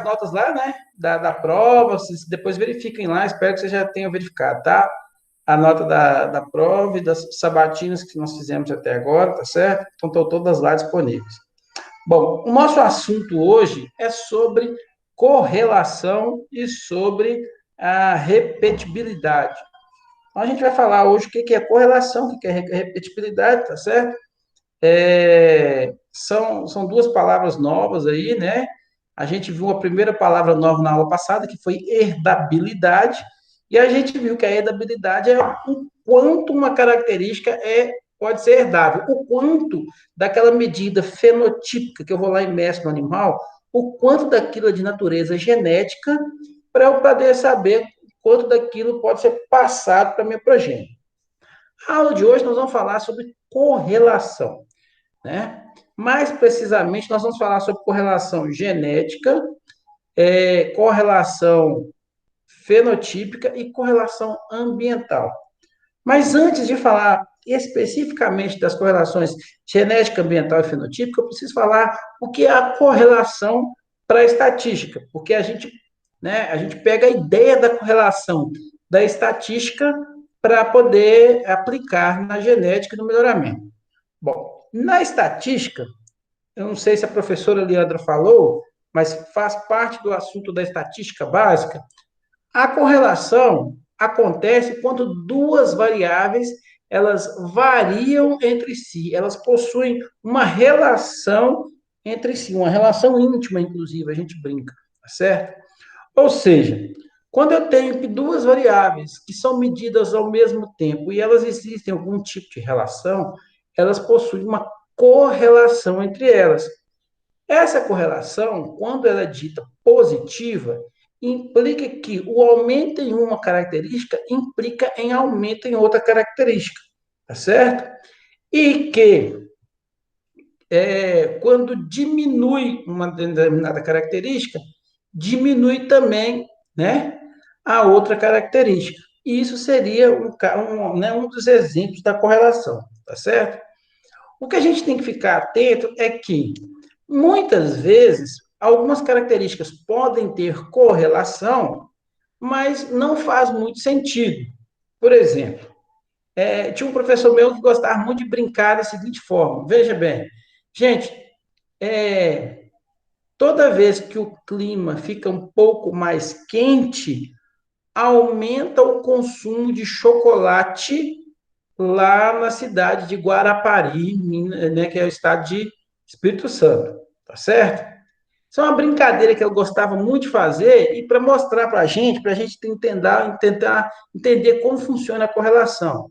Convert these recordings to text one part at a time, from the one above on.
notas lá, né, da prova, vocês depois verifiquem lá, espero que vocês já tenham verificado, tá? A nota da prova e das sabatinas que nós fizemos até agora, tá certo? Então, estão todas lá disponíveis. Bom, o nosso assunto hoje é sobre correlação e sobre a repetibilidade. Então, a gente vai falar hoje o que é correlação, o que é repetibilidade, tá certo? São duas palavras novas aí, né? A gente viu a primeira palavra nova na aula passada, que foi herdabilidade, e a gente viu que a herdabilidade é o quanto uma característica pode ser herdável, o quanto daquela medida fenotípica que eu vou lá e meço no animal, o quanto daquilo é de natureza genética, para eu poder saber quanto daquilo pode ser passado para a minha progênie. A aula de hoje nós vamos falar sobre correlação, né? Mais precisamente, nós vamos falar sobre correlação genética, correlação fenotípica e correlação ambiental. Mas antes de falar especificamente das correlações genética, ambiental e fenotípica, eu preciso falar o que é a correlação para a estatística, porque a gente pega a ideia da correlação da estatística para poder aplicar na genética e no melhoramento. Bom, na estatística, eu não sei se a professora Leandra falou, mas faz parte do assunto da estatística básica. A correlação acontece quando duas variáveis elas variam entre si, elas possuem uma relação entre si, uma relação íntima, inclusive, a gente brinca, tá certo? Ou seja, quando eu tenho duas variáveis que são medidas ao mesmo tempo e elas existem algum tipo de relação, elas possuem uma correlação entre elas. Essa correlação, quando ela é dita positiva, implica que o aumento em uma característica implica em aumento em outra característica, tá certo? E que quando diminui uma determinada característica, diminui também, né, a outra característica. Isso seria um dos exemplos da correlação, tá certo? O que a gente tem que ficar atento é que, muitas vezes, algumas características podem ter correlação, mas não faz muito sentido. Por exemplo, tinha um professor meu que gostava muito de brincar da seguinte forma. Veja bem, gente, é, toda vez que o clima fica um pouco mais quente, aumenta o consumo de chocolate lá na cidade de Guarapari, né, que é o estado de Espírito Santo, tá certo? Isso é uma brincadeira que eu gostava muito de fazer e para mostrar para a gente tentar entender como funciona a correlação.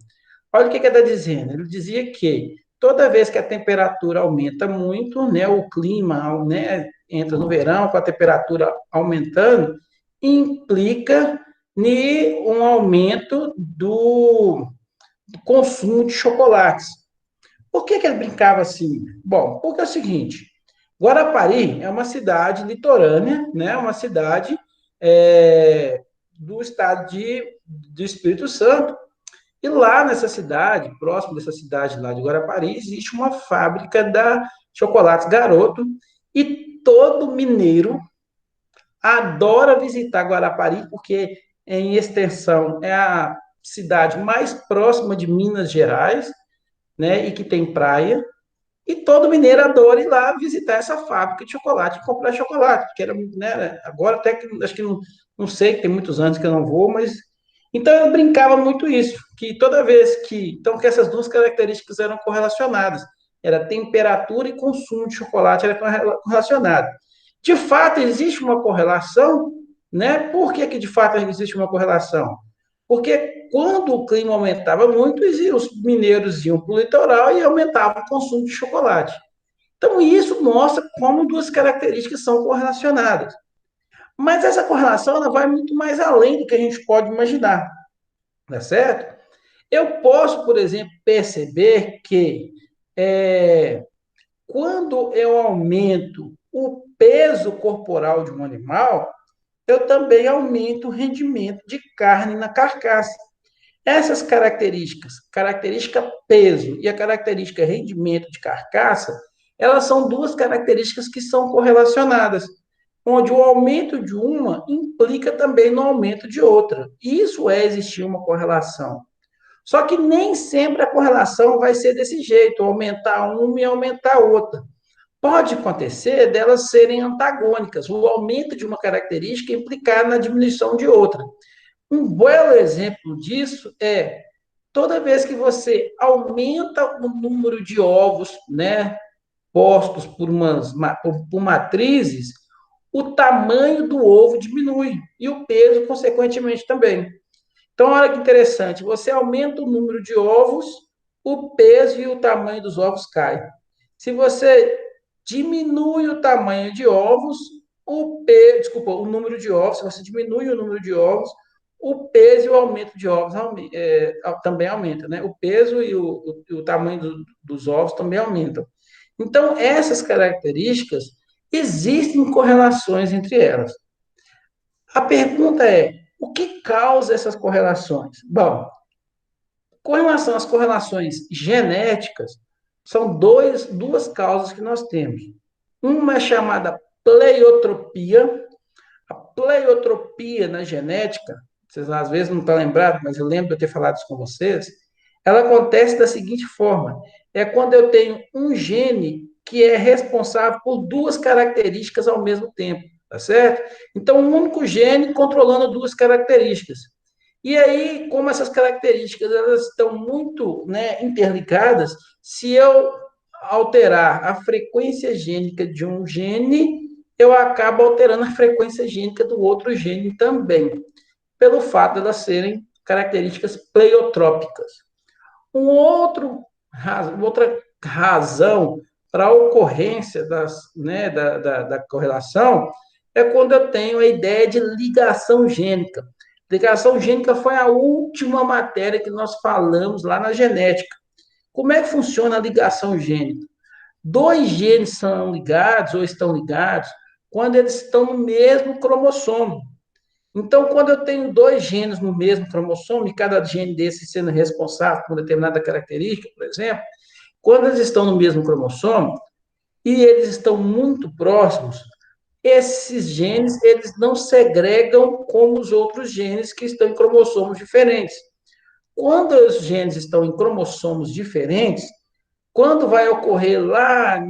Olha o que ele está dizendo. Ele dizia que toda vez que a temperatura aumenta muito, né, o clima, né, entra no verão com a temperatura aumentando, implica em um aumento do consumo de chocolates. Por que ele brincava assim? Bom, porque é o seguinte, Guarapari é uma cidade litorânea, né? Uma cidade do estado do Espírito Santo. E lá nessa cidade, próximo dessa cidade lá de Guarapari, existe uma fábrica da Chocolates Garoto e todo mineiro adora visitar Guarapari porque em extensão é a cidade mais próxima de Minas Gerais, né, e que tem praia. E todo mineiro adora ir lá visitar essa fábrica de chocolate e comprar chocolate, que era, né, agora até que acho que não sei, tem muitos anos que eu não vou, mas então eu brincava muito isso, que toda vez que essas duas características eram correlacionadas, era temperatura e consumo de chocolate era correlacionado. De fato existe uma correlação, né? Por que que de fato existe uma correlação? Porque quando o clima aumentava muito, os mineiros iam para o litoral e aumentava o consumo de chocolate. Então, isso mostra como duas características são correlacionadas. Mas essa correlação ela vai muito mais além do que a gente pode imaginar, tá certo? Eu posso, por exemplo, perceber que quando eu aumento o peso corporal de um animal, eu também aumento o rendimento de carne na carcaça. Essas características, característica peso e a característica rendimento de carcaça, elas são duas características que são correlacionadas. onde o aumento de uma implica também no aumento de outra. Isso é existir uma correlação. Só que nem sempre a correlação vai ser desse jeito, aumentar uma e aumentar outra. Pode acontecer delas serem antagônicas, o aumento de uma característica implicar na diminuição de outra. Um belo exemplo disso é toda vez que você aumenta o número de ovos, né, postos por matrizes, o tamanho do ovo diminui e o peso, consequentemente, também. Então, olha que interessante, você aumenta o número de ovos, o peso e o tamanho dos ovos cai. Se você diminui o tamanho de ovos, o número de ovos, se você diminui o número de ovos, o peso e o aumento de ovos também aumenta, né? O peso e o tamanho dos ovos também aumentam. Então, essas características, existem correlações entre elas. A pergunta é, o que causa essas correlações? Bom, com relação às correlações genéticas, são duas causas que nós temos. Uma é chamada pleiotropia. A pleiotropia na genética, vocês às vezes não estão lembrados, mas eu lembro de eu ter falado isso com vocês. Ela acontece da seguinte forma: é quando eu tenho um gene que é responsável por duas características ao mesmo tempo, tá certo? Então, um único gene controlando duas características. E aí, como essas características elas estão muito, né, interligadas, se eu alterar a frequência gênica de um gene, eu acabo alterando a frequência gênica do outro gene também, pelo fato de elas serem características pleiotrópicas. Outra razão para a ocorrência da correlação é quando eu tenho a ideia de ligação gênica. Ligação gênica foi a última matéria que nós falamos lá na genética. Como é que funciona a ligação gênica? Dois genes são ligados ou estão ligados quando eles estão no mesmo cromossomo. Então, quando eu tenho dois genes no mesmo cromossomo, e cada gene desse sendo responsável por uma determinada característica, por exemplo, quando eles estão no mesmo cromossomo e eles estão muito próximos, esses genes eles não segregam como os outros genes que estão em cromossomos diferentes. Quando os genes estão em cromossomos diferentes, quando vai ocorrer lá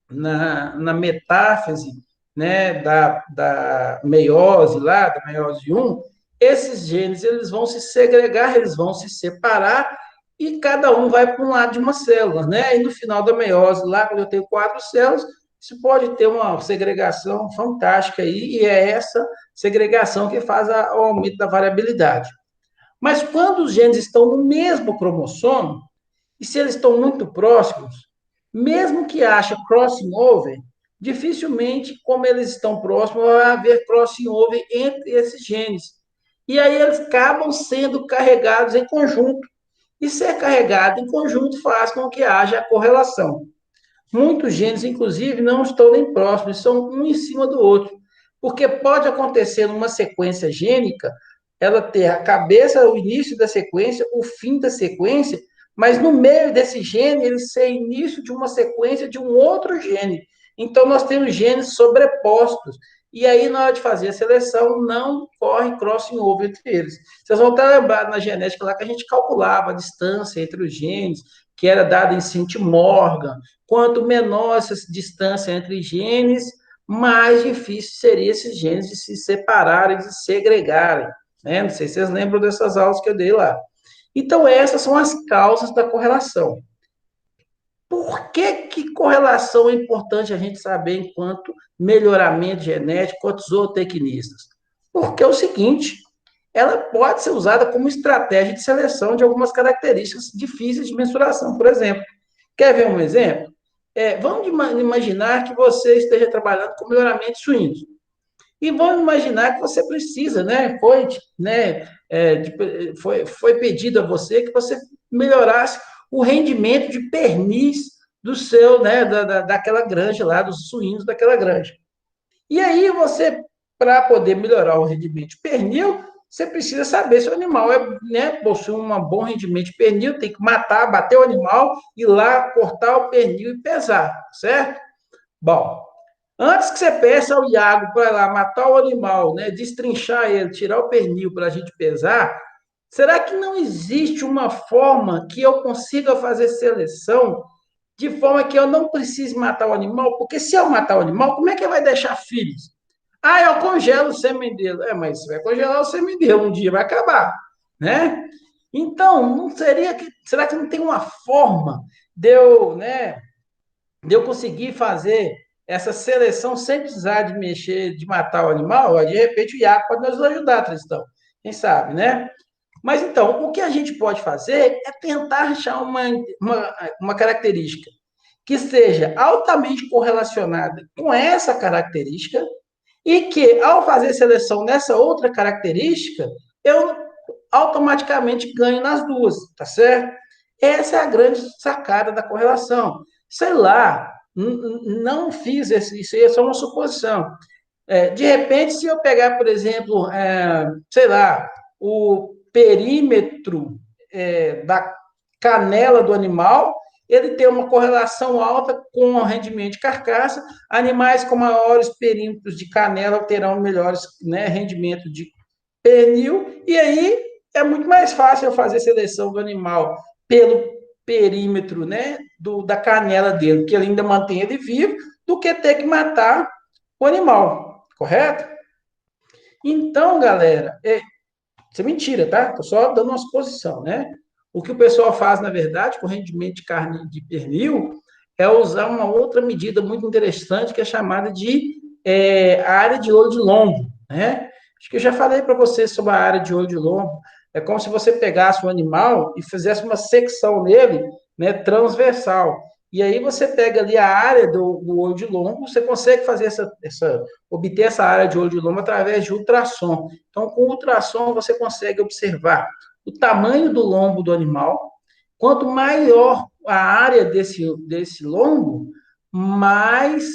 na metáfase, né, da meiose lá, da meiose 1, esses genes eles vão se segregar, eles vão se separar e cada um vai para um lado de uma célula, né? E no final da meiose, lá quando eu tenho quatro células, isso pode ter uma segregação fantástica aí, e é essa segregação que faz o aumento da variabilidade. Mas quando os genes estão no mesmo cromossomo, e se eles estão muito próximos, mesmo que haja crossing over, dificilmente, como eles estão próximos, vai haver crossing over entre esses genes. E aí eles acabam sendo carregados em conjunto. E ser carregado em conjunto faz com que haja correlação. Muitos genes, inclusive, não estão nem próximos, são um em cima do outro. Porque pode acontecer numa sequência gênica, ela ter a cabeça, o início da sequência, o fim da sequência, mas no meio desse gene, ele ser início de uma sequência de um outro gene. Então, nós temos genes sobrepostos. E aí, na hora de fazer a seleção, não corre crossing over entre eles. Vocês vão estar lembrados na genética lá que a gente calculava a distância entre os genes, que era dada em centimorgan. Quanto menor essa distância entre genes, mais difícil seria esses genes de se separarem, de se segregarem. Né? Não sei se vocês lembram dessas aulas que eu dei lá. Então, essas são as causas da correlação. Por que correlação é importante a gente saber enquanto melhoramento genético, quanto zootecnistas? Porque é o seguinte, ela pode ser usada como estratégia de seleção de algumas características difíceis de mensuração, por exemplo. Quer ver um exemplo? Vamos imaginar que você esteja trabalhando com melhoramento de suínos. E vamos imaginar que você precisa, né? Foi pedido a você que você melhorasse o rendimento de pernis do seu, né? Daquela granja lá, dos suínos daquela granja. E aí você, para poder melhorar o rendimento de pernil, você precisa saber se o animal possui um bom rendimento de pernil, tem que matar, bater o animal, ir lá, cortar o pernil e pesar, certo? Bom, Antes que você peça ao Iago para lá matar o animal, né, destrinchar ele, tirar o pernil para a gente pesar, será que não existe uma forma que eu consiga fazer seleção de forma que eu não precise matar o animal? Porque se eu matar o animal, como é que vai deixar filhos? Ah, eu congelo o sêmen dele. É, mas você vai congelar o sêmen dele, um dia vai acabar, né? Então, não seria que, será que não tem uma forma de eu, né, de eu conseguir fazer essa seleção sem precisar de mexer, de matar o animal? De repente o Iaco pode nos ajudar, Tristão. Quem sabe, né? Mas então, o que a gente pode fazer é tentar achar uma característica que seja altamente correlacionada com essa característica e que, ao fazer seleção nessa outra característica, eu automaticamente ganho nas duas, tá certo? Essa é a grande sacada da correlação. Sei lá, não fiz isso aí é só uma suposição. De repente, se eu pegar, por exemplo, sei lá, o perímetro da canela do animal, ele tem uma correlação alta com o rendimento de carcaça. Animais com maiores perímetros de canela terão melhores, né, rendimento de pernil, e aí é muito mais fácil eu fazer seleção do animal pelo perímetro, né, da canela dele, que ele ainda mantém ele vivo, do que ter que matar o animal, correto? Então, galera, isso é mentira, tá? Tô só dando uma suposição, né? O que o pessoal faz, na verdade, com rendimento de carne de pernil, é usar uma outra medida muito interessante, que é chamada de área de olho de lombo, né? Acho que eu já falei para vocês sobre a área de olho de lombo. É como se você pegasse um animal e fizesse uma secção nele, né, transversal. E aí você pega ali a área do olho de lombo, você consegue fazer obter essa área de olho de lombo através de ultrassom. Então, com ultrassom, você consegue observar o tamanho do lombo do animal. Quanto maior a área desse lombo, mais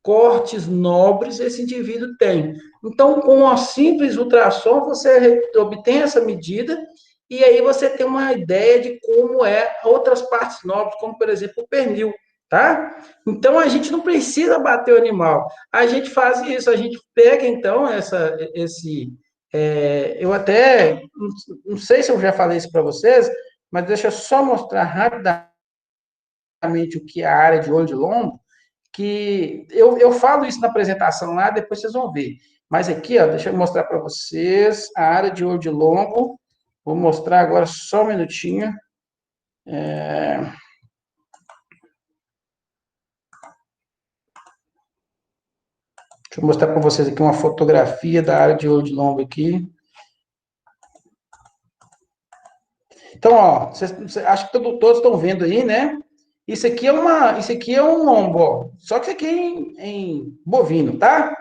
cortes nobres esse indivíduo tem. Então, com um simples ultrassom, você obtém essa medida e aí você tem uma ideia de como é outras partes nobres, como, por exemplo, o pernil, tá? Então, a gente não precisa bater o animal. A gente faz isso, a gente pega, então, eu até, não sei se eu já falei isso para vocês, mas deixa eu só mostrar rapidamente o que é a área de olho de lombo, que eu falo isso na apresentação lá, depois vocês vão ver. Mas aqui, ó, deixa eu mostrar para vocês a área de olho de lombo. Vou mostrar agora só um minutinho. Deixa eu mostrar para vocês aqui uma fotografia da área de olho de lombo aqui. Então, ó, acho que todos estão vendo aí, né? Isso aqui é um lombo, ó. Só que isso aqui é em bovino, tá?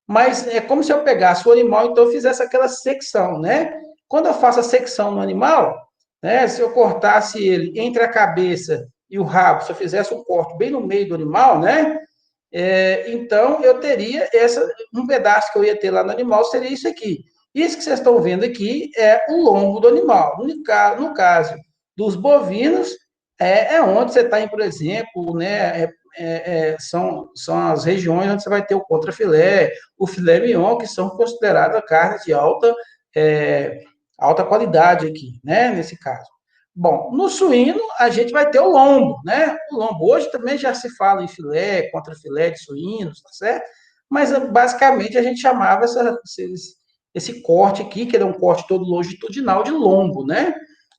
Mas é como se eu pegasse o animal, então eu fizesse aquela secção, né? Quando eu faço a secção no animal, né? Se eu cortasse ele entre a cabeça e o rabo, se eu fizesse um corte bem no meio do animal, né? Então eu teria um pedaço que eu ia ter lá no animal seria isso aqui. Isso que vocês estão vendo aqui é o lombo do animal. No caso dos bovinos, é onde você está, por exemplo, né? São as regiões onde você vai ter o contrafilé, o filé mignon, que são consideradas carnes de é, alta qualidade aqui, né? Nesse caso. Bom, no suíno, a gente vai ter o lombo, né? O lombo hoje também já se fala em filé, contrafilé de suínos, tá certo? Mas basicamente a gente chamava esse corte aqui, que era um corte todo longitudinal de lombo, né?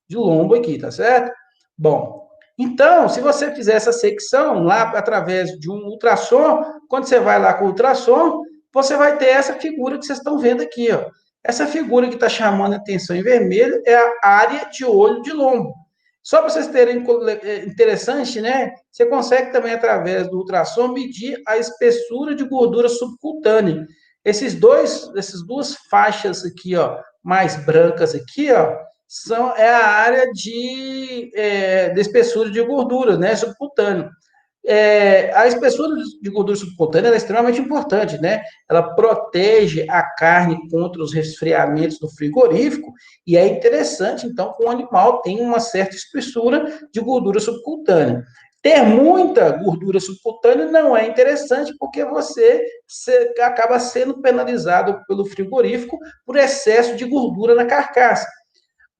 De lombo aqui, tá certo? Bom, então, se você fizer essa secção lá através de um ultrassom, quando você vai lá com o ultrassom, você vai ter essa figura que vocês estão vendo aqui, ó. Essa figura que está chamando a atenção em vermelho é a área de olho de lombo. Só para vocês terem interessante, né? Você consegue também, através do ultrassom, medir a espessura de gordura subcutânea. Essas duas faixas aqui, ó, mais brancas aqui, ó, é a área de espessura de gordura, né, subcutânea. A espessura de gordura subcutânea é extremamente importante, né? Ela protege a carne contra os resfriamentos do frigorífico e é interessante, então, que o animal tenha uma certa espessura de gordura subcutânea. Ter muita gordura subcutânea não é interessante, porque você acaba sendo penalizado pelo frigorífico por excesso de gordura na carcaça.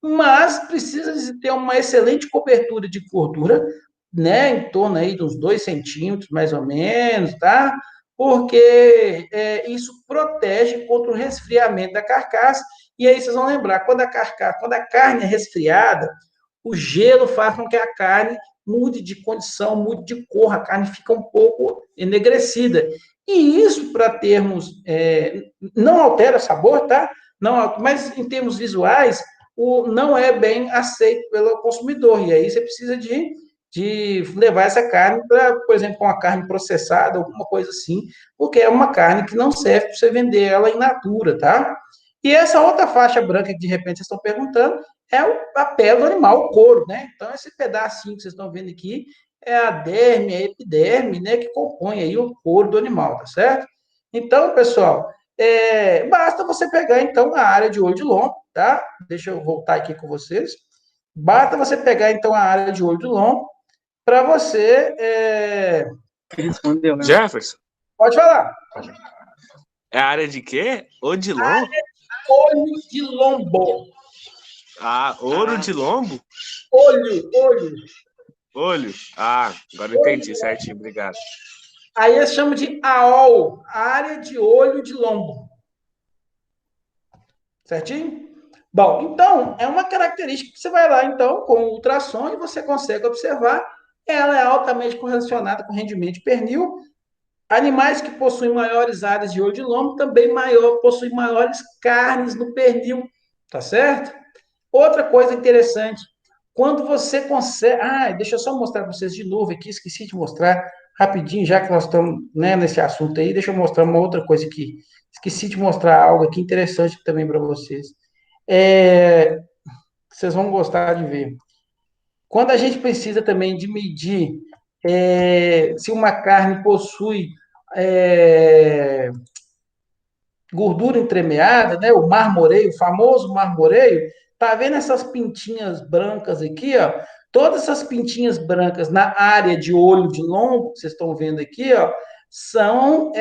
Mas precisa de ter uma excelente cobertura de gordura, né, em torno aí dos 2 centímetros, mais ou menos, tá? Porque isso protege contra o resfriamento da carcaça. E aí vocês vão lembrar, quando a carne é resfriada, o gelo faz com que a carne mude de condição, mude de cor, a carne fica um pouco enegrecida. E isso, para termos, não altera o sabor, tá? Não, mas em termos visuais, não é bem aceito pelo consumidor. E aí você precisa de levar essa carne para, por exemplo, uma carne processada, alguma coisa assim, porque é uma carne que não serve para você vender ela in natura, tá? E essa outra faixa branca que de repente vocês estão perguntando é a pele do animal, o couro, né? Então, esse pedacinho que vocês estão vendo aqui é a derme, a epiderme, né, que compõe aí o couro do animal, tá certo? Então, pessoal, basta você pegar, então, a área de olho de lombo, tá? Deixa eu voltar aqui com vocês. Basta você pegar, então, a área de olho de lombo para você... Respondeu, né? Jefferson, Pode falar. é a área de quê? Odilon? Olho de lombo. Ah, ouro de lombo? Olho. Olho. Ah, agora entendi certinho, obrigado. Aí eles chamam de AOL, área de olho de lombo. Certinho? Bom, então, é uma característica que você vai lá, então, com o ultrassom e você consegue observar. Ela é altamente correlacionada com o rendimento de pernil. Animais que possuem maiores áreas de olho de lombo também possuem maiores carnes no pernil, tá certo? Outra coisa interessante, quando você consegue... Ah, deixa eu só mostrar para vocês de novo aqui, esqueci de mostrar rapidinho, já que nós estamos, né, nesse assunto aí, deixa eu mostrar uma outra coisa aqui. Esqueci de mostrar algo aqui interessante também para vocês. Vocês vão gostar de ver. Quando a gente precisa também de medir se uma carne possui é, gordura entremeada, né? O marmoreio, o famoso marmoreio. Tá vendo essas pintinhas brancas aqui, ó? Todas essas pintinhas brancas na área de olho de lombo, que vocês estão vendo aqui, ó, são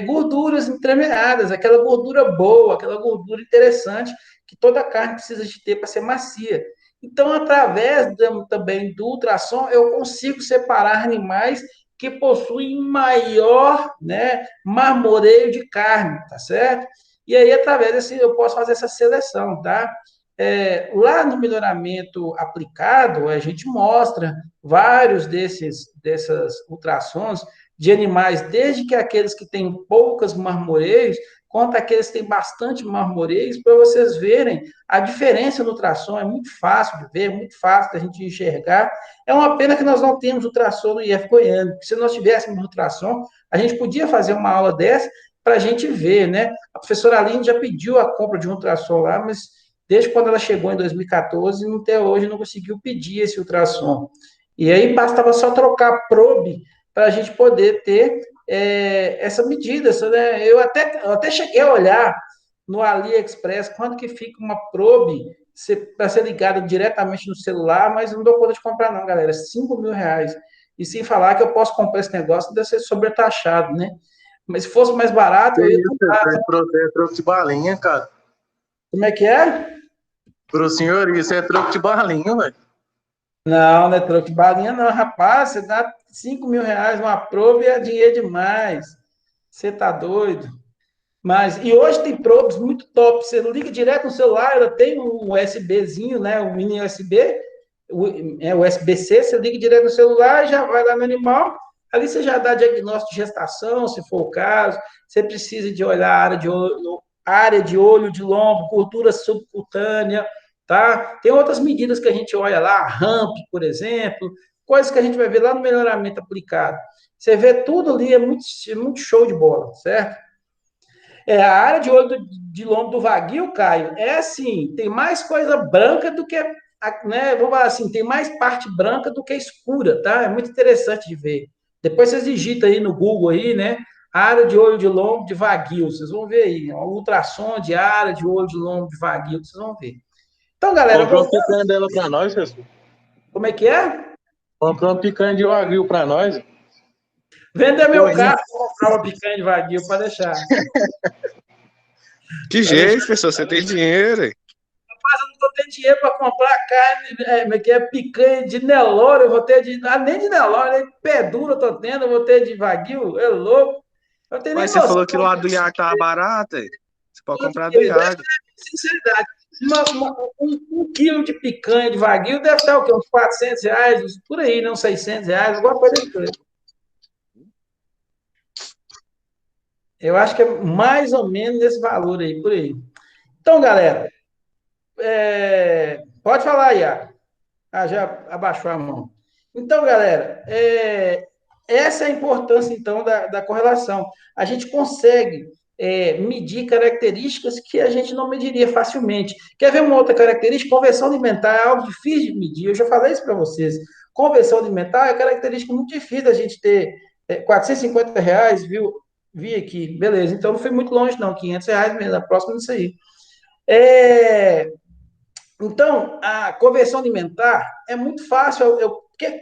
gorduras entremeadas, aquela gordura boa, aquela gordura interessante que toda carne precisa de ter para ser macia. Então, através também do ultrassom, eu consigo separar animais que possuem maior, né, marmoreio de carne, tá certo? E aí, através desse, eu posso fazer essa seleção, tá? Lá no melhoramento aplicado, a gente mostra vários dessas ultrassons de animais, desde que aqueles que têm poucas marmoreios, quanto aqueles que têm bastante marmoreios, para vocês verem a diferença no ultrassom. É muito fácil de ver, é muito fácil da gente enxergar. É uma pena que nós não temos ultrassom no IF Goiânia, porque se nós tivéssemos ultrassom, a gente podia fazer uma aula dessa para a gente ver, né? A professora Aline já pediu a compra de um ultrassom lá, mas desde quando ela chegou em 2014, até hoje não conseguiu pedir esse ultrassom. E aí bastava só trocar a probe para a gente poder ter essa medida. Né? Eu até cheguei a olhar no AliExpress quanto que fica uma probe para ser ligada diretamente no celular, mas não dou conta de comprar não, galera. R$ 5.000. E sem falar que eu posso comprar esse negócio, deve ser sobretaxado, né? Mas se fosse mais barato, Que eu ia isso, comprar. é troco de balinha, cara. Como é que é? Pro senhor, isso é troco de balinha, velho. Não, não é troco de balinha, não, rapaz. Você dá R$ 5.000 uma prova e é dinheiro demais. Você tá doido? Mas, e hoje tem probes muito top. Você liga direto no celular, ela tem um USBzinho, né? Um mini USB, USB-C, você liga direto no celular, já vai lá no animal. Ali você já dá diagnóstico de gestação, se for o caso. Você precisa de olhar a área de olho, de lombo, cultura subcutânea, tá? Tem outras medidas que a gente olha lá, a ramp, por exemplo, coisas que a gente vai ver lá no melhoramento aplicado. Você vê tudo ali, é muito show de bola, certo? A área de olho de lombo do vaguio, Caio, é assim, tem mais coisa branca do que, né, vamos falar assim, tem mais parte branca do que escura, tá? É muito interessante de ver. Depois vocês digitam aí no Google aí, né, área de olho de lombo de vaguio, vocês vão ver aí, ó, ultrassom de área de olho de lombo de vaguio, vocês vão ver. Então, galera, Comprou uma pequena dela pra nós, Jesus. como é que é? Comprou uma picanha de wagyu pra nós. Vender meu Hoje. carro para comprar uma picanha de wagyu para deixar. Que jeito, pessoal, você tem dinheiro, hein? Mas eu não tô tendo dinheiro para comprar carne, que é picanha de Nelore, eu vou ter de. Ah, nem de Nelore, nem pé duro eu tô tendo, eu vou ter de wagyu, é louco. Eu tenho nem Mas você noção. falou que lá do Iag tava barato, hein? Você pode comprar do Querido, Iag. sinceridade, um quilo de picanha de wagyu deve estar o quê? Uns R$ 400, por aí, não R$ 600, alguma coisa assim. Eu acho que é mais ou menos esse valor aí, por aí. Então, galera, pode falar, Iago. Ah, já abaixou a mão. Então, galera, essa é a importância, então, da correlação. A gente consegue medir características que a gente não mediria facilmente. Quer ver uma outra característica? Conversão alimentar é algo difícil de medir. Eu já falei isso para vocês. Conversão alimentar é característica muito difícil da gente ter. R$ 450, viu? Vi aqui. Beleza, então não foi muito longe, não. R$ 500 mesmo, próximo disso aí. Então, a conversão alimentar é muito fácil.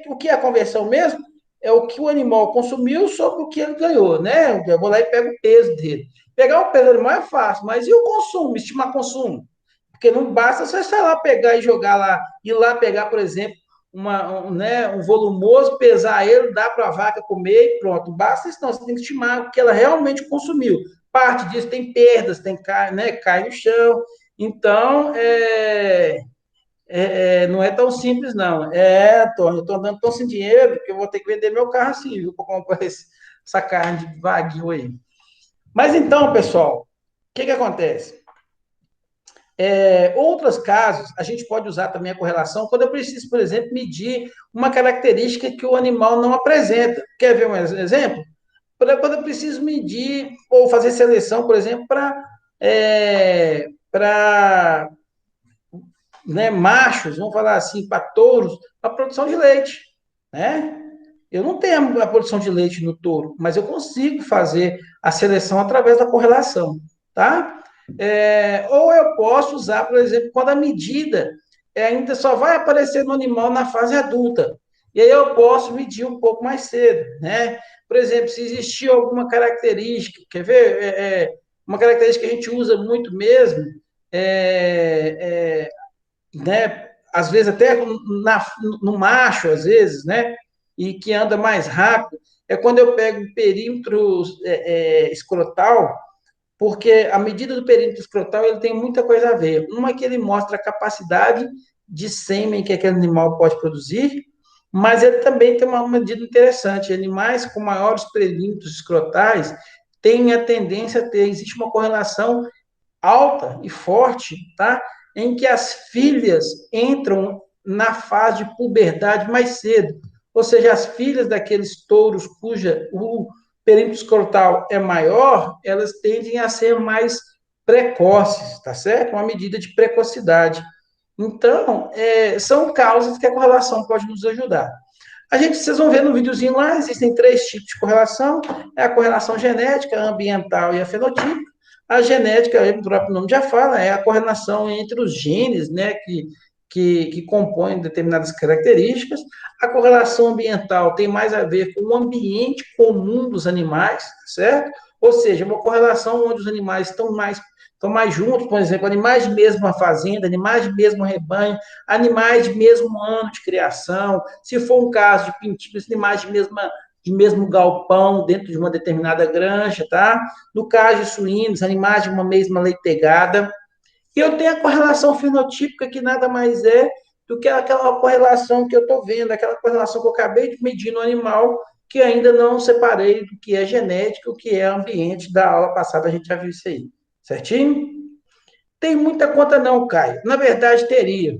O que é a conversão mesmo? É o que o animal consumiu sobre o que ele ganhou, né? Eu vou lá e pego o peso dele. Pegar o peso do animal é fácil, mas e o consumo, estimar consumo? Porque não basta você, sei lá, pegar e jogar lá, ir lá pegar, por exemplo, um volumoso, pesar ele, dar para a vaca comer e pronto. Não basta isso, não. Você tem que estimar o que ela realmente consumiu. Parte disso tem perdas, tem cai no chão. Então, não é tão simples, não. Antônio, eu estou andando tão sem dinheiro que eu vou ter que vender meu carro assim, viu, para comprar essa carne de wagyu aí. Mas então, pessoal, o que acontece? Outros casos, a gente pode usar também a correlação quando eu preciso, por exemplo, medir uma característica que o animal não apresenta. Quer ver um exemplo? Quando eu preciso medir ou fazer seleção, por exemplo, para machos, vamos falar assim, para touros, a produção de leite, né? Eu não tenho a produção de leite no touro, mas eu consigo fazer a seleção através da correlação, tá? Ou eu posso usar, por exemplo, quando a medida ainda só vai aparecer no animal na fase adulta. E aí eu posso medir um pouco mais cedo, né? Por exemplo, se existir alguma característica, quer ver? Uma característica que a gente usa muito mesmo, né? Às vezes até no macho, às vezes, né? E que anda mais rápido, é quando eu pego o perímetro escrotal, porque a medida do perímetro escrotal ele tem muita coisa a ver. Uma é que ele mostra a capacidade de sêmen que aquele animal pode produzir, mas ele também tem uma medida interessante. Animais com maiores perímetros escrotais têm a tendência a ter, existe uma correlação alta e forte, tá? Em que as filhas entram na fase de puberdade mais cedo. Ou seja, as filhas daqueles touros cuja o perímetro escrotal é maior, elas tendem a ser mais precoces, tá certo? Uma medida de precocidade. Então, são causas que a correlação pode nos ajudar. Vocês vão ver no videozinho lá, existem 3 tipos de correlação: é a correlação genética, a ambiental e a fenotípica. A genética, o próprio nome já fala, é a correlação entre os genes, né, que compõem determinadas características. A correlação ambiental tem mais a ver com o ambiente comum dos animais, certo? Ou seja, uma correlação onde os animais estão mais juntos, por exemplo, animais de mesma fazenda, animais de mesmo rebanho, animais de mesmo ano de criação, se for um caso de pintinhos, animais de mesmo galpão dentro de uma determinada granja, tá? No caso de suínos, animais de uma mesma leitegada. E eu tenho a correlação fenotípica, que nada mais é do que aquela correlação que eu estou vendo, aquela correlação que eu acabei de medir no animal, que ainda não separei do que é genética, o que é ambiente. Da aula passada a gente já viu isso aí, certinho? Tem muita conta não, Caio. Na verdade, teria.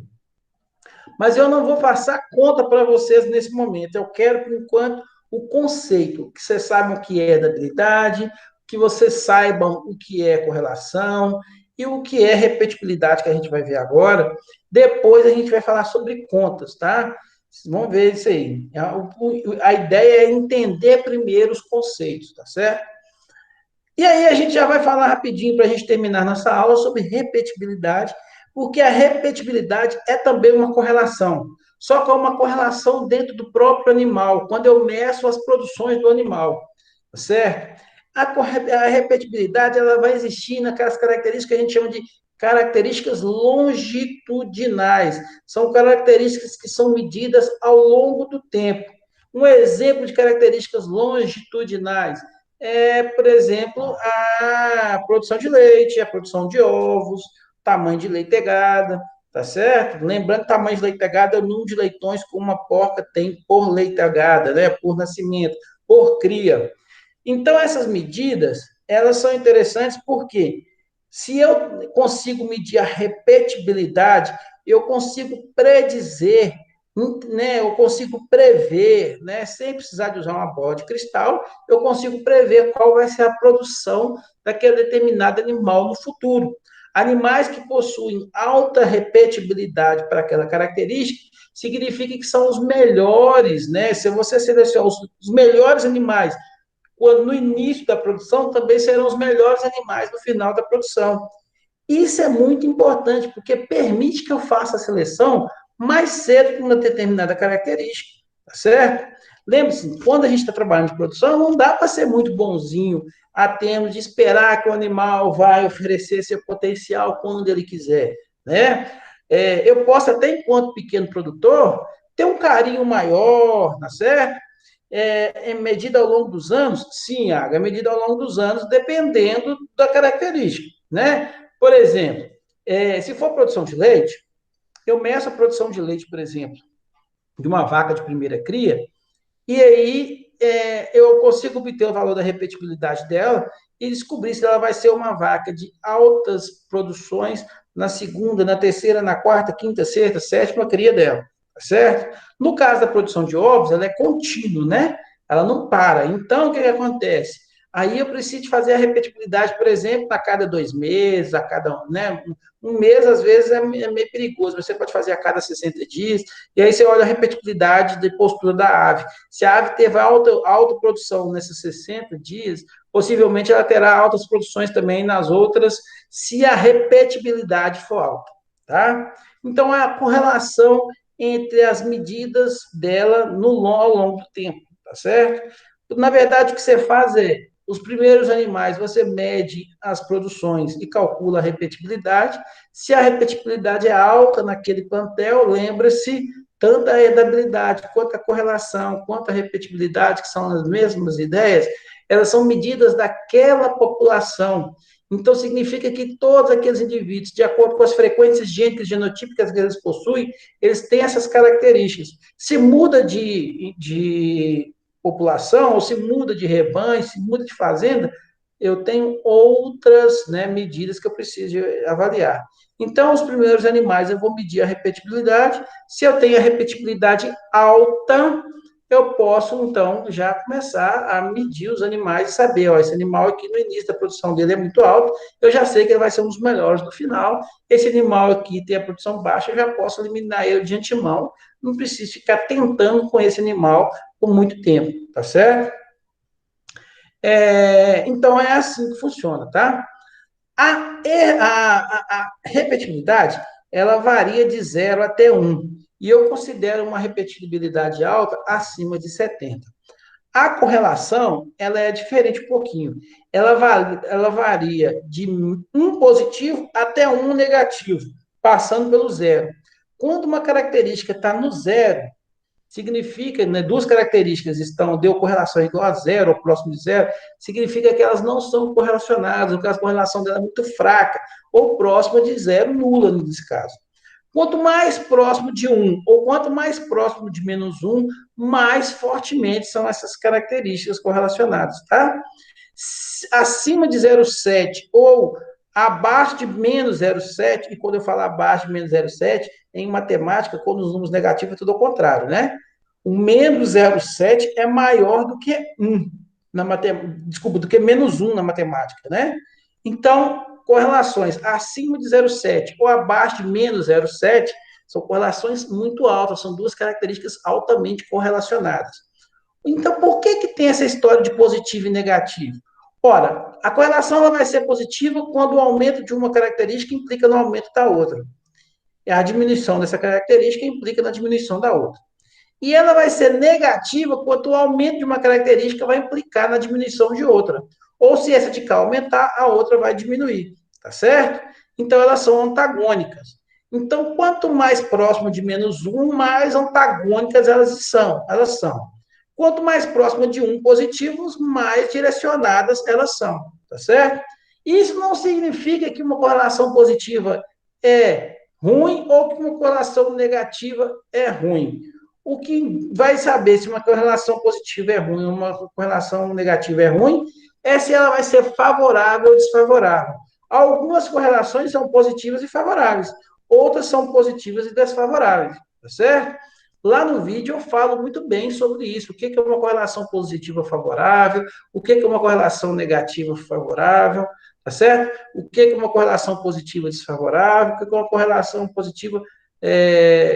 Mas eu não vou passar conta para vocês nesse momento. Eu quero, por enquanto, o conceito, que vocês saibam o que é dabilidade, que vocês saibam o que é correlação e o que é repetibilidade, que a gente vai ver agora. Depois a gente vai falar sobre contas, tá? Vocês vão ver isso aí. A ideia é entender primeiro os conceitos, tá certo? E aí a gente já vai falar rapidinho para a gente terminar nossa aula sobre repetibilidade, porque a repetibilidade é também uma correlação. só que há uma correlação dentro do próprio animal, quando eu meço as produções do animal, certo? A repetibilidade ela vai existir naquelas características que a gente chama de características longitudinais. São características que são medidas ao longo do tempo. Um exemplo de características longitudinais é, por exemplo, a produção de leite, a produção de ovos, tamanho de leitegada, tá certo? Lembrando que tamanho de leitegada é o número de leitões que uma porca tem por leitegada, né? Por nascimento, por cria. Então, essas medidas, elas são interessantes porque se eu consigo medir a repetibilidade, eu consigo predizer, né, eu consigo prever, né, sem precisar de usar uma bola de cristal, eu consigo prever qual vai ser a produção daquele determinado animal no futuro. Animais que possuem alta repetibilidade para aquela característica, significa que são os melhores, né? Se você selecionar os melhores animais quando no início da produção, também serão os melhores animais no final da produção. Isso é muito importante, porque permite que eu faça a seleção mais cedo com uma determinada característica, tá certo? Lembre-se, quando a gente está trabalhando de produção, não dá para ser muito bonzinho a termos de esperar que o animal vai oferecer seu potencial quando ele quiser, né? Eu posso até, enquanto pequeno produtor, ter um carinho maior, tá certo? É medida ao longo dos anos? Sim, é medida ao longo dos anos, dependendo da característica, né? Por exemplo, se for produção de leite, eu meço a produção de leite, por exemplo, de uma vaca de primeira cria, e aí eu consigo obter o valor da repetibilidade dela e descobrir se ela vai ser uma vaca de altas produções na segunda, na terceira, na quarta, quinta, sexta, sétima cria dela, tá certo? No caso da produção de ovos, ela é contínua, né? Ela não para. Então, o que acontece? Aí eu preciso fazer a repetibilidade, por exemplo, a cada 2 meses, a cada, né? Um mês, às vezes, é meio perigoso. Você pode fazer a cada 60 dias, e aí você olha a repetibilidade de postura da ave. Se a ave teve alta produção nesses 60 dias, possivelmente ela terá altas produções também nas outras, se a repetibilidade for alta, tá? Então, a correlação entre as medidas dela ao longo do tempo, tá certo? Na verdade, o que você faz é, os primeiros animais, você mede as produções e calcula a repetibilidade. Se a repetibilidade é alta naquele plantel, lembra-se, tanto a herdabilidade, quanto a correlação, quanto a repetibilidade, que são as mesmas ideias, elas são medidas daquela população. Então, significa que todos aqueles indivíduos, de acordo com as frequências gênicas genotípicas que eles possuem, eles têm essas características. Se muda de população, ou se muda de rebanho, se muda de fazenda, eu tenho outras, né, medidas que eu preciso avaliar. Então, os primeiros animais eu vou medir a repetibilidade. Se eu tenho a repetibilidade alta, eu posso, então, já começar a medir os animais e saber, ó, esse animal aqui no início da produção dele é muito alto, eu já sei que ele vai ser um dos melhores no final. Esse animal aqui tem a produção baixa, eu já posso eliminar ele de antemão. Não preciso ficar tentando com esse animal por muito tempo, tá certo? Então, é assim que funciona, tá? A repetibilidade, ela varia de 0 até 1. E eu considero uma repetibilidade alta acima de 70. A correlação, ela é diferente um pouquinho. Ela varia de 1 positivo até 1 negativo, passando pelo 0. Quando uma característica está no 0, significa, né, duas características deu correlação igual a 0 ou próximo de 0, significa que elas não são correlacionadas, ou que a correlação dela é muito fraca, ou próxima de 0, nula nesse caso. Quanto mais próximo de 1, ou quanto mais próximo de -1, mais fortemente são essas características correlacionadas, tá? Acima de 0,7 ou abaixo de -0,7, e quando eu falo abaixo de -0,7, em matemática, quando os números negativos é tudo ao contrário, né? O -0,7 é maior do que 1 na matemática, desculpa, do que -1 na matemática, né? Então, correlações acima de 0,7 ou abaixo de -0,7 são correlações muito altas, são duas características altamente correlacionadas. Então, por que tem essa história de positivo e negativo? Ora, a correlação ela vai ser positiva quando o aumento de uma característica implica no aumento da outra. A diminuição dessa característica implica na diminuição da outra. E ela vai ser negativa quanto o aumento de uma característica vai implicar na diminuição de outra. Ou se essa de cá aumentar, a outra vai diminuir, tá certo? Então, elas são antagônicas. Então, quanto mais próximo de menos um, mais antagônicas elas são. Quanto mais próximo de um positivos, mais direcionadas elas são, tá certo? Isso não significa que uma correlação positiva é ruim ou que uma correlação negativa é ruim. O que vai saber se uma correlação positiva é ruim ou uma correlação negativa é ruim é se ela vai ser favorável ou desfavorável. Algumas correlações são positivas e favoráveis, outras são positivas e desfavoráveis, tá certo? Lá no vídeo eu falo muito bem sobre isso, o que é uma correlação positiva favorável, o que é uma correlação negativa favorável, tá certo? O que é uma correlação positiva desfavorável, o que é uma correlação positiva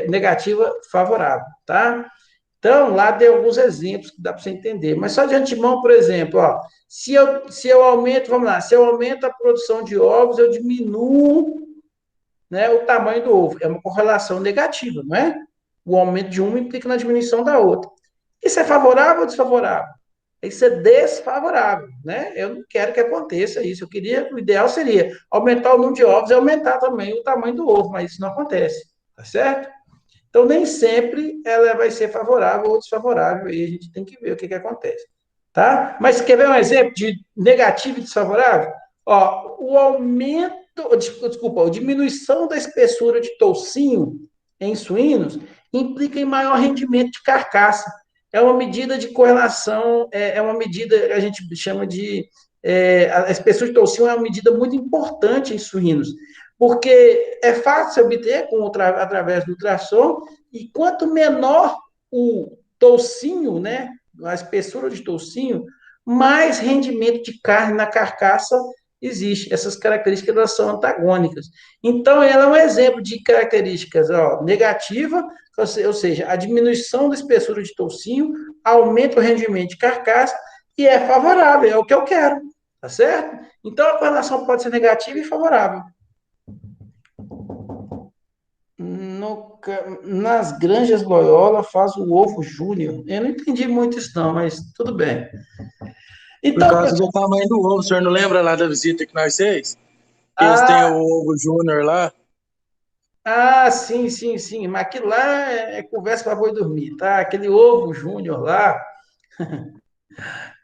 negativa favorável, tá? Então, lá tem alguns exemplos que dá para você entender. Mas só de antemão, por exemplo, ó, se eu aumento, vamos lá, se eu aumento a produção de ovos, eu diminuo, né, o tamanho do ovo. É uma correlação negativa, não é? O aumento de uma implica na diminuição da outra. Isso é favorável ou desfavorável? Isso é desfavorável, né? Eu não quero que aconteça isso. O ideal seria aumentar o número de ovos e aumentar também o tamanho do ovo, mas isso não acontece, tá certo? Então, nem sempre ela vai ser favorável ou desfavorável, e a gente tem que ver o que acontece, tá? Mas quer ver um exemplo de negativo e desfavorável? Ó, o aumento, desculpa, a diminuição da espessura de toucinho em suínos implica em maior rendimento de carcaça. É uma medida de correlação, é uma medida que a gente chama de. A espessura de toucinho é uma medida muito importante em suínos, porque é fácil obter através do ultrassom, e quanto menor o toucinho, né, a espessura de toucinho, mais rendimento de carne na carcaça existe. Essas características elas são antagônicas. Então, ela é um exemplo de características negativa, ou seja, a diminuição da espessura de toucinho aumenta o rendimento de carcaça e é favorável, é o que eu quero, tá certo? Então, a correlação pode ser negativa e favorável. Nas granjas Loyola faz o ovo júnior. Eu não entendi muito isso não, mas tudo bem. Por Então, causa do tamanho do ovo, o senhor não lembra lá da visita que nós fez? Que eles têm ah, o ovo júnior lá? sim, sim, sim, mas aquilo lá é conversa para boi dormir, tá? Aquele ovo júnior lá,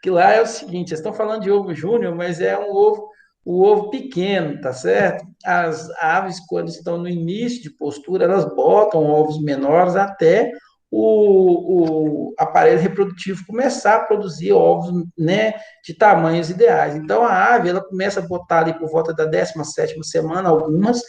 que lá é o seguinte, vocês estão falando de ovo júnior, mas é o ovo pequeno, tá certo? As aves, quando estão no início de postura, elas botam ovos menores até o aparelho reprodutivo começar a produzir ovos, né, de tamanhos ideais. Então, a ave, ela começa a botar ali por volta da 17ª semana, algumas,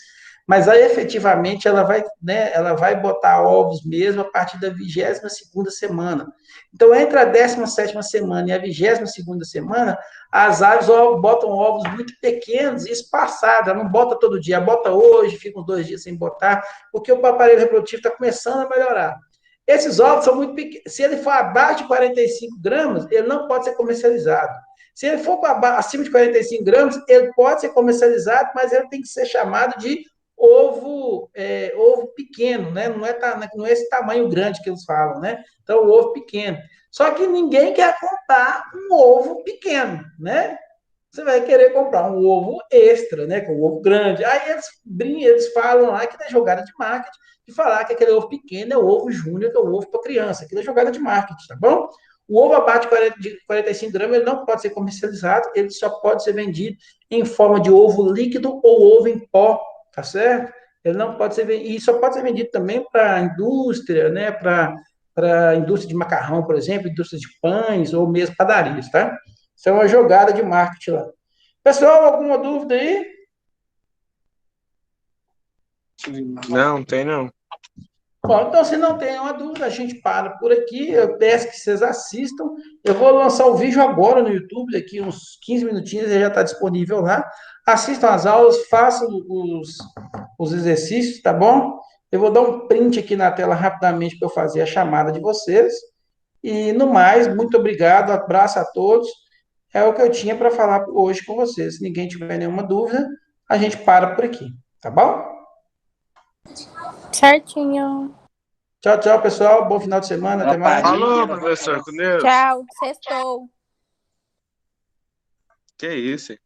mas aí efetivamente ela vai botar ovos mesmo a partir da 22ª semana. Então, entre a 17ª semana e a 22ª semana, as aves botam ovos muito pequenos e espaçados. Ela não bota todo dia, bota hoje, fica uns 2 dias sem botar, porque o aparelho reprodutivo está começando a melhorar. Esses ovos são muito pequenos. Se ele for abaixo de 45 gramas, ele não pode ser comercializado. Se ele for acima de 45 gramas, ele pode ser comercializado, mas ele tem que ser chamado de ovo pequeno, né? Não é esse tamanho grande que eles falam, né? Então, o ovo pequeno. Só que ninguém quer comprar um ovo pequeno, né? Você vai querer comprar um ovo extra, né? Com um ovo grande. Aí eles falam lá que é jogada de marketing, de falar que aquele ovo pequeno é o ovo júnior, que é o ovo para criança. Aquilo é jogada de marketing, tá bom? O ovo abaixo de 45 gramas ele não pode ser comercializado, ele só pode ser vendido em forma de ovo líquido ou ovo em pó, tá certo? Ele não pode ser vendido, e só pode ser vendido também para a indústria, né? Para a indústria de macarrão, por exemplo, indústria de pães ou mesmo padarias, tá? Isso é uma jogada de marketing lá. Pessoal, alguma dúvida aí? Não, tem não. Bom, então, se não tem uma dúvida, a gente para por aqui. Eu peço que vocês assistam. Eu vou lançar o vídeo agora no YouTube, daqui uns 15 minutinhos, ele já está disponível lá. Assistam as aulas, façam os exercícios, tá bom? Eu vou dar um print aqui na tela rapidamente para eu fazer a chamada de vocês. E, no mais, muito obrigado, abraço a todos. É o que eu tinha para falar hoje com vocês. Se ninguém tiver nenhuma dúvida, a gente para por aqui, tá bom? Certinho. Tchau, tchau, pessoal. Bom final de semana. Até mais. Falou, professor, com Deus. Tchau. Sextou. Que isso, hein?